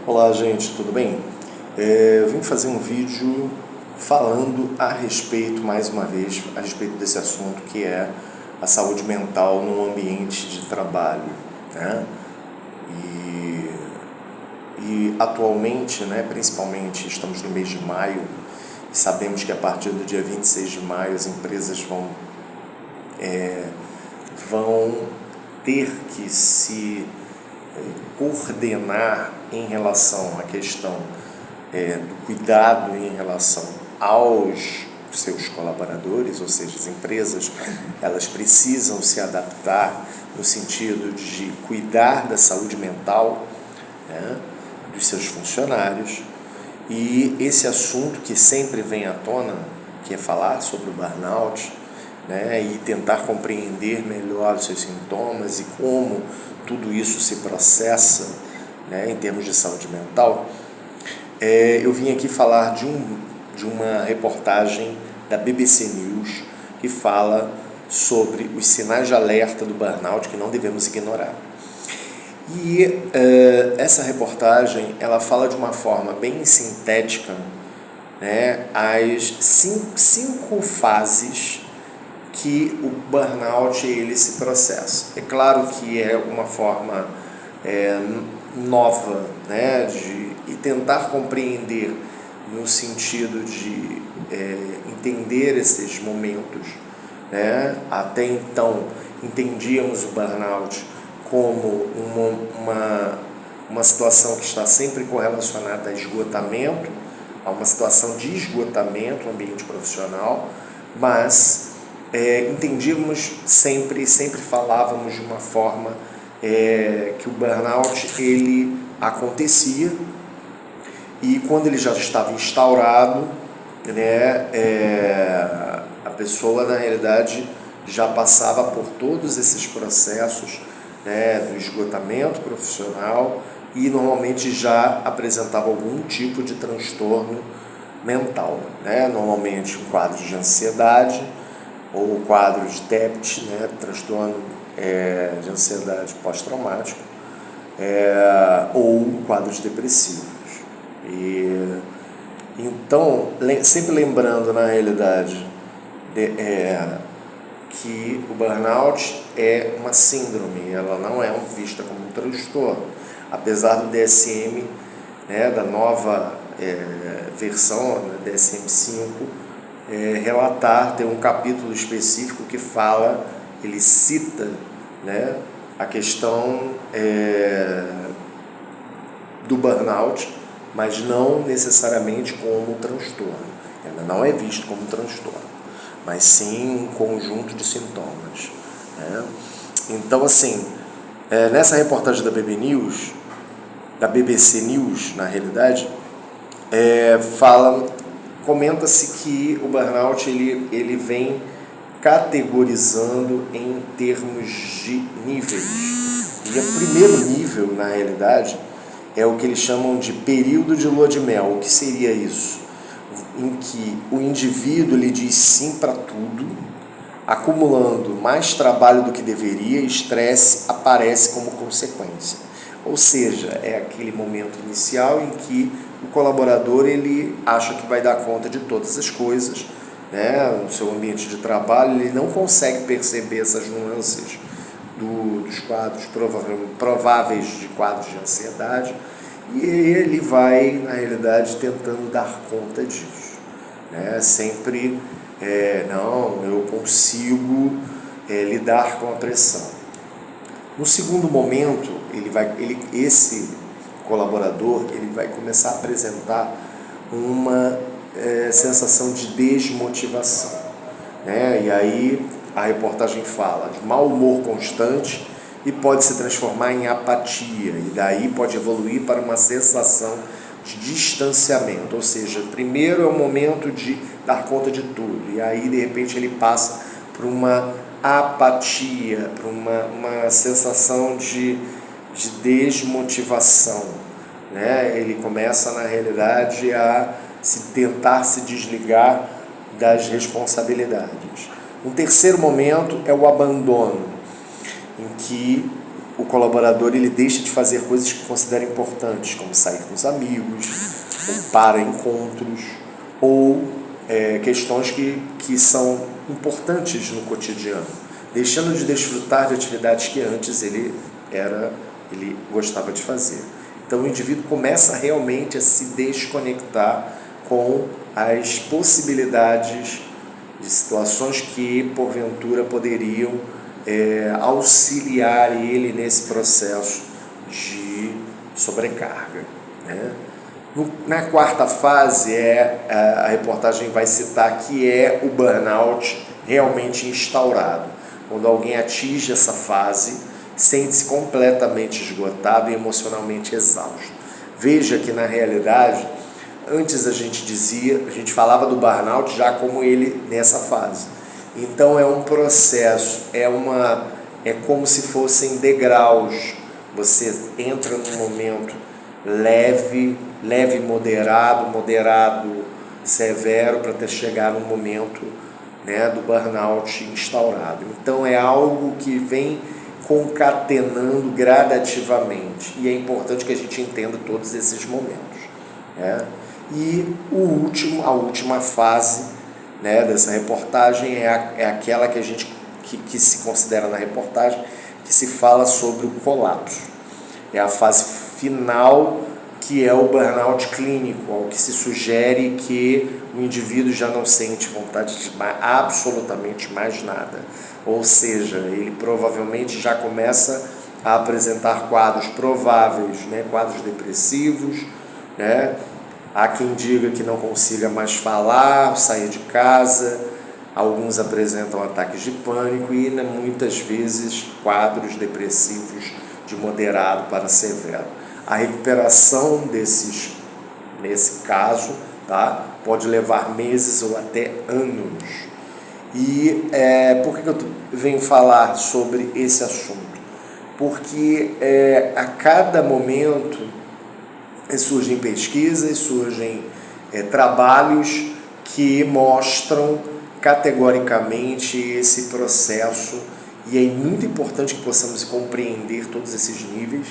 Olá, gente, tudo bem? Eu vim fazer um vídeo falando a respeito, mais uma vez, a respeito desse assunto que é a saúde mental no ambiente de trabalho, né? E atualmente, né, principalmente, estamos no mês de maio, e sabemos que a partir do dia 26 de maio as empresas vão ter que se coordenar em relação à questão do cuidado em relação aos seus colaboradores, ou seja, as empresas elas precisam se adaptar no sentido de cuidar da saúde mental, né, dos seus funcionários. E esse assunto que sempre vem à tona, que é falar sobre o burnout, né, e tentar compreender melhor os seus sintomas e como tudo isso se processa, né, em termos de saúde mental. Eu vim aqui falar de uma reportagem da BBC News que fala sobre os sinais de alerta do burnout que não devemos ignorar. E essa reportagem ela fala de uma forma bem sintética, né, as cinco fases que o burnout ele se processa. É claro que é uma forma nova, né, de tentar compreender no sentido de entender esses momentos, né? Até então entendíamos o burnout como uma situação que está sempre correlacionada a esgotamento, a uma situação de esgotamento no ambiente profissional, mas entendíamos sempre falávamos de uma forma que o burnout ele acontecia e quando ele já estava instaurado, né, a pessoa na realidade já passava por todos esses processos, né, do esgotamento profissional e normalmente já apresentava algum tipo de transtorno mental, né, normalmente um quadro de ansiedade ou quadro de TEPT, né, transtorno de ansiedade pós-traumático, ou quadros depressivos. Então, sempre lembrando na realidade que o burnout é uma síndrome, ela não é vista como um transtorno, apesar do DSM, né, da nova versão, né, DSM-5, relatar, tem um capítulo específico que fala, ele cita, né, a questão do burnout, mas não necessariamente como um transtorno. Ela não é visto como um transtorno, mas sim um conjunto de sintomas, né? Então, assim, nessa reportagem da BBC News, na realidade, comenta-se que o burnout ele vem categorizando em termos de níveis. E o primeiro nível, na realidade, é o que eles chamam de período de lua de mel. O que seria isso? Em que o indivíduo lhe diz sim para tudo, acumulando mais trabalho do que deveria, e estresse aparece como consequência. Ou seja, é aquele momento inicial em que o colaborador ele acha que vai dar conta de todas as coisas, né, no seu ambiente de trabalho, ele não consegue perceber essas nuances dos quadros prováveis de quadros de ansiedade, e ele vai, na realidade, tentando dar conta disso, né? Sempre, não, eu consigo lidar com a pressão. No segundo momento, esse colaborador ele vai começar a apresentar uma sensação de desmotivação, né? E aí a reportagem fala de mau humor constante e pode se transformar em apatia, e daí pode evoluir para uma sensação de distanciamento, ou seja, primeiro é o momento de dar conta de tudo, e aí de repente ele passa por uma apatia, por uma sensação de desmotivação, né? Ele começa na realidade a tentar se desligar das responsabilidades. Um terceiro momento é o abandono, em que o colaborador ele deixa de fazer coisas que considera importantes, como sair com os amigos, ou para encontros, ou questões que são importantes no cotidiano, deixando de desfrutar de atividades que antes ele gostava de fazer. Então o indivíduo começa realmente a se desconectar com as possibilidades de situações que porventura poderiam auxiliar ele nesse processo de sobrecarga, né? Na quarta fase, a reportagem vai citar que é o burnout realmente instaurado. Quando alguém atinge essa fase, sente-se completamente esgotado e emocionalmente exausto. Veja que, na realidade, antes a gente falava do burnout já como ele nessa fase. Então é um processo, é como se fossem degraus. Você entra num momento leve, moderado, severo, para chegar no momento, né, do burnout instaurado. Então é algo que vem concatenando gradativamente, e é importante que a gente entenda todos esses momentos, né? E a última fase, né, dessa reportagem é aquela que se considera na reportagem, que se fala sobre o colapso. É a fase final, que é o burnout clínico, ao que se sugere que o indivíduo já não sente vontade de absolutamente mais nada. Ou seja, ele provavelmente já começa a apresentar quadros prováveis, né, quadros depressivos, né? Há quem diga que não consiga mais falar, sair de casa, alguns apresentam ataques de pânico e muitas vezes quadros depressivos de moderado para severo. A recuperação nesse caso, tá, pode levar meses ou até anos. E por que eu venho falar sobre esse assunto? Porque a cada momento surgem pesquisas, surgem trabalhos que mostram categoricamente esse processo, e é muito importante que possamos compreender todos esses níveis,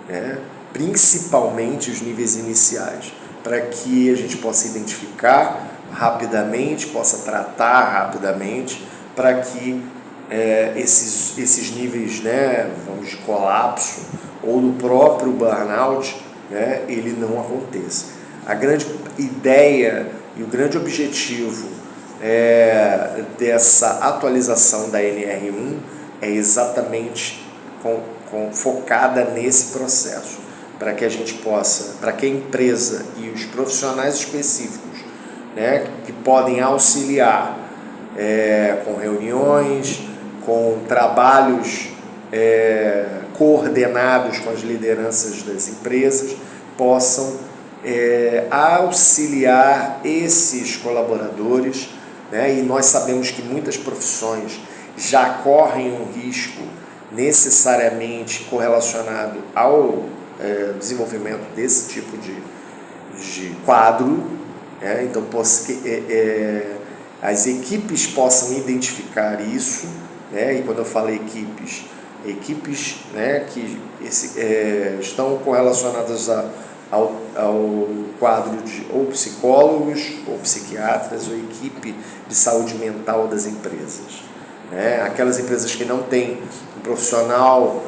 né? Principalmente os níveis iniciais, para que a gente possa identificar rapidamente, possa tratar rapidamente, para que esses níveis, né, vamos, de colapso ou do próprio burnout, né, ele não aconteça. A grande ideia e o grande objetivo dessa atualização da NR1 é exatamente focada nesse processo, para que a gente possa, para que a empresa e os profissionais específicos, né, que podem auxiliar com reuniões, com trabalhos coordenados com as lideranças das empresas, possam auxiliar esses colaboradores, né? E nós sabemos que muitas profissões já correm um risco necessariamente correlacionado ao desenvolvimento desse tipo de quadro, né? Então as equipes possam identificar isso, né? E quando eu falo equipes, né, que estão correlacionadas ao quadro de ou psicólogos, ou psiquiatras, ou equipe de saúde mental das empresas, né? Aquelas empresas que não têm um profissional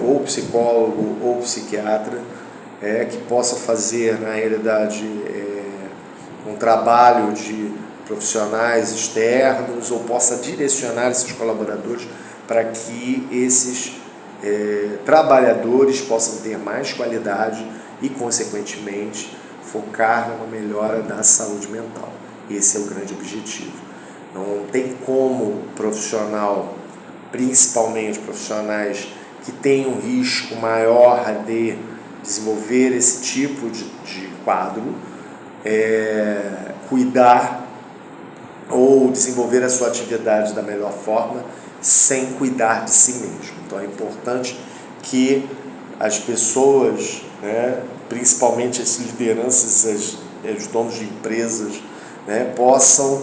ou psicólogo ou psiquiatra que possa fazer, na realidade, um trabalho de profissionais externos, ou possa direcionar esses colaboradores para que esses trabalhadores possam ter mais qualidade e, consequentemente, focar numa melhora da saúde mental. Esse é o grande objetivo. Não tem como profissional, principalmente profissionais que têm um risco maior de desenvolver esse tipo de quadro, cuidar ou desenvolver a sua atividade da melhor forma sem cuidar de si mesmo. Então é importante que as pessoas, né, principalmente as lideranças, os donos de empresas, né, possam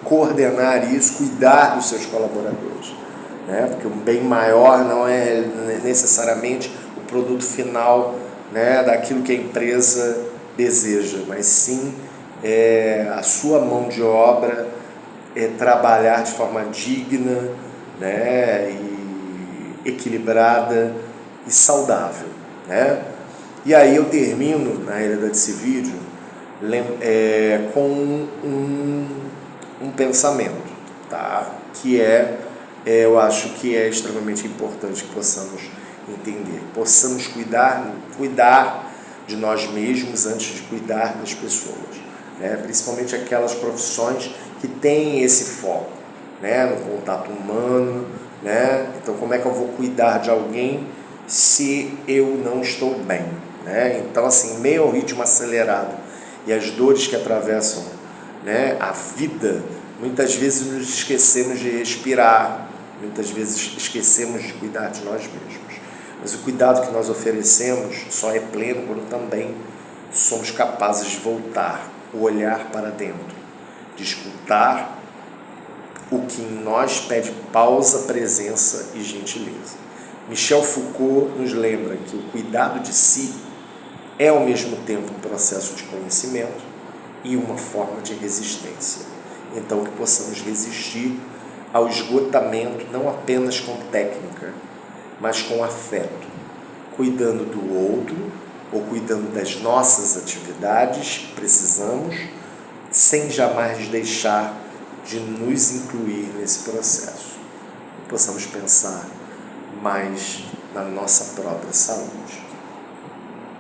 coordenar isso, cuidar dos seus colaboradores, né? Porque um bem maior não é necessariamente o produto final, né, daquilo que a empresa deseja, mas sim a sua mão de obra, trabalhar de forma digna, né, e equilibrada e saudável, né? E aí eu termino, na realidade desse vídeo, com um pensamento, tá? Que eu acho que é extremamente importante que possamos entender, possamos cuidar de nós mesmos antes de cuidar das pessoas, né? Principalmente aquelas profissões que têm esse foco, né? No contato humano, né? Então, como é que eu vou cuidar de alguém se eu não estou bem, né? Então, assim, meio ao ritmo acelerado e as dores que atravessam, né, a vida, muitas vezes nos esquecemos de respirar, muitas vezes esquecemos de cuidar de nós mesmos. Mas o cuidado que nós oferecemos só é pleno quando também somos capazes de voltar, o olhar para dentro, de escutar o que em nós pede pausa, presença e gentileza. Michel Foucault nos lembra que o cuidado de si é ao mesmo tempo um processo de conhecimento e uma forma de resistência. Então, que possamos resistir ao esgotamento não apenas com técnica, mas com afeto, cuidando do outro ou cuidando das nossas atividades que precisamos, sem jamais deixar de nos incluir nesse processo. Possamos pensar mais na nossa própria saúde.